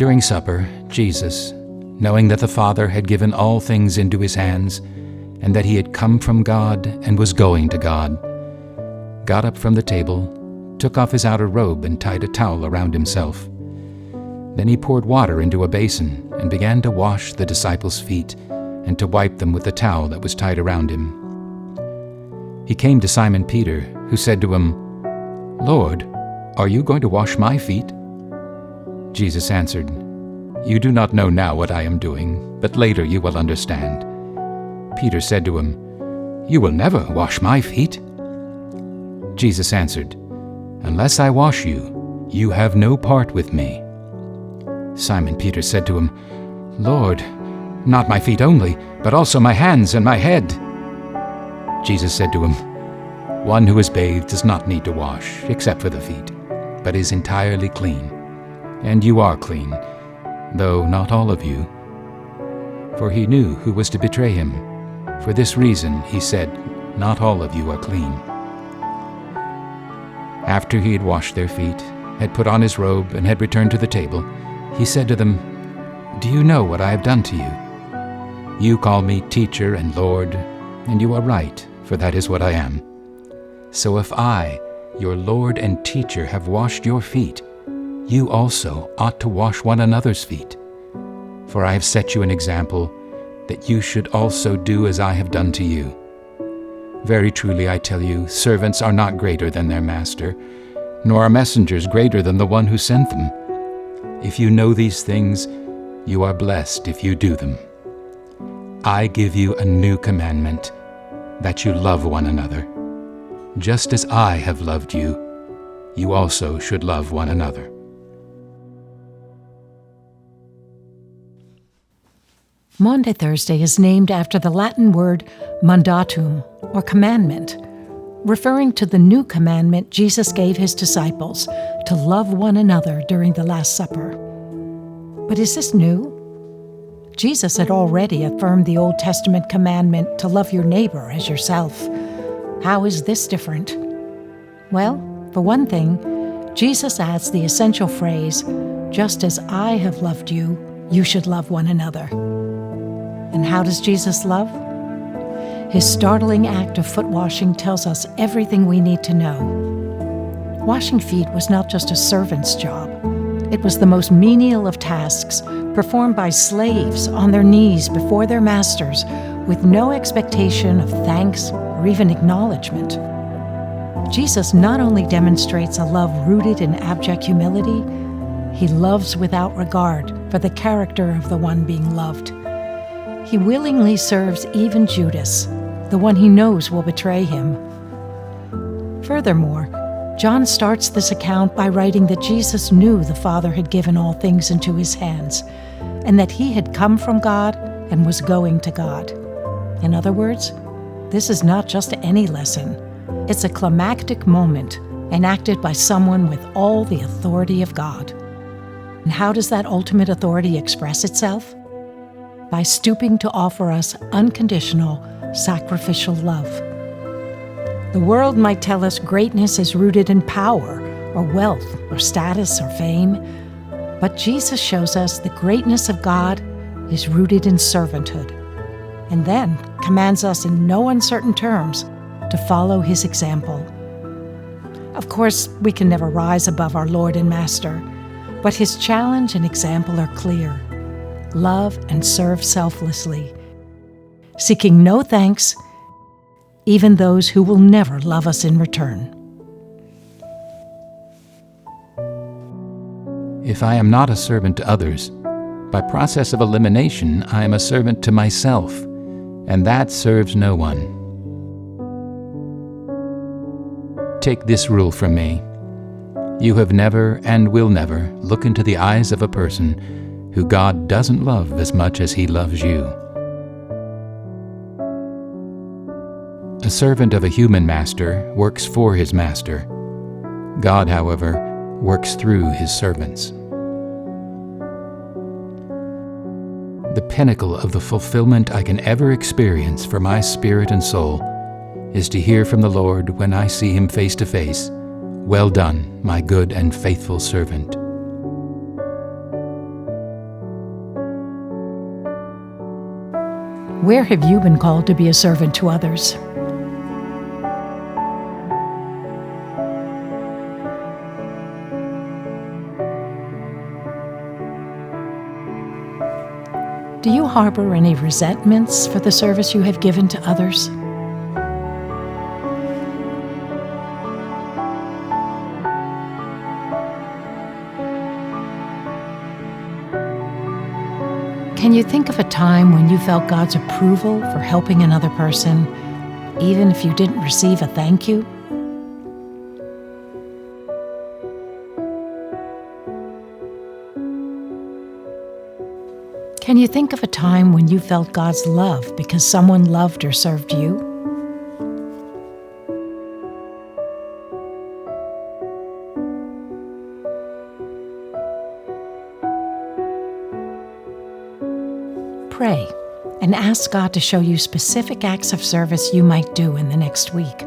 During supper, Jesus, knowing that the Father had given all things into his hands, and that he had come from God and was going to God, got up from the table, took off his outer robe and tied a towel around himself. Then he poured water into a basin and began to wash the disciples' feet and to wipe them with the towel that was tied around him. He came to Simon Peter, who said to him, "Lord, are you going to wash my feet?" Jesus answered, "You do not know now what I am doing, but later you will understand." Peter said to him, "You will never wash my feet." Jesus answered, "Unless I wash you, you have no part with me." Simon Peter said to him, "Lord, not my feet only, but also my hands and my head." Jesus said to him, "One who is bathed does not need to wash, except for the feet, but is entirely clean. And you are clean, though not all of you." For he knew who was to betray him. For this reason he said, "Not all of you are clean." After he had washed their feet, had put on his robe, and had returned to the table, he said to them, "Do you know what I have done to you? You call me teacher and Lord, and you are right, for that is what I am. So if I, your Lord and teacher, have washed your feet, you also ought to wash one another's feet. For I have set you an example, that you should also do as I have done to you. Very truly I tell you, servants are not greater than their master, nor are messengers greater than the one who sent them. If you know these things, you are blessed if you do them. I give you a new commandment, that you love one another. Just as I have loved you, you also should love one another." Maundy Thursday is named after the Latin word mandatum, or commandment, referring to the new commandment Jesus gave his disciples to love one another during the Last Supper. But is this new? Jesus had already affirmed the Old Testament commandment to love your neighbor as yourself. How is this different? Well, for one thing, Jesus adds the essential phrase, "Just as I have loved you, you should love one another." And how does Jesus love? His startling act of foot washing tells us everything we need to know. Washing feet was not just a servant's job. It was the most menial of tasks, performed by slaves on their knees before their masters, with no expectation of thanks or even acknowledgement. Jesus not only demonstrates a love rooted in abject humility, he loves without regard for the character of the one being loved. He willingly serves even Judas, the one he knows will betray him. Furthermore, John starts this account by writing that Jesus knew the Father had given all things into his hands, and that he had come from God and was going to God. In other words, this is not just any lesson. It's a climactic moment enacted by someone with all the authority of God. And how does that ultimate authority express itself? By stooping to offer us unconditional, sacrificial love. The world might tell us greatness is rooted in power, or wealth, or status, or fame, but Jesus shows us the greatness of God is rooted in servanthood, and then commands us in no uncertain terms to follow his example. Of course, we can never rise above our Lord and Master, but his challenge and example are clear. Love and serve selflessly, seeking no thanks, even those who will never love us in return. If I am not a servant to others, by process of elimination I am a servant to myself, and that serves no one. Take this rule from me. You have never and will never look into the eyes of a person who God doesn't love as much as he loves you. A servant of a human master works for his master. God, however, works through his servants. The pinnacle of the fulfillment I can ever experience for my spirit and soul is to hear from the Lord when I see him face to face, "Well done, my good and faithful servant." Where have you been called to be a servant to others? Do you harbor any resentments for the service you have given to others? Can you think of a time when you felt God's approval for helping another person, even if you didn't receive a thank you? Can you think of a time when you felt God's love because someone loved or served you? Pray and ask God to show you specific acts of service you might do in the next week.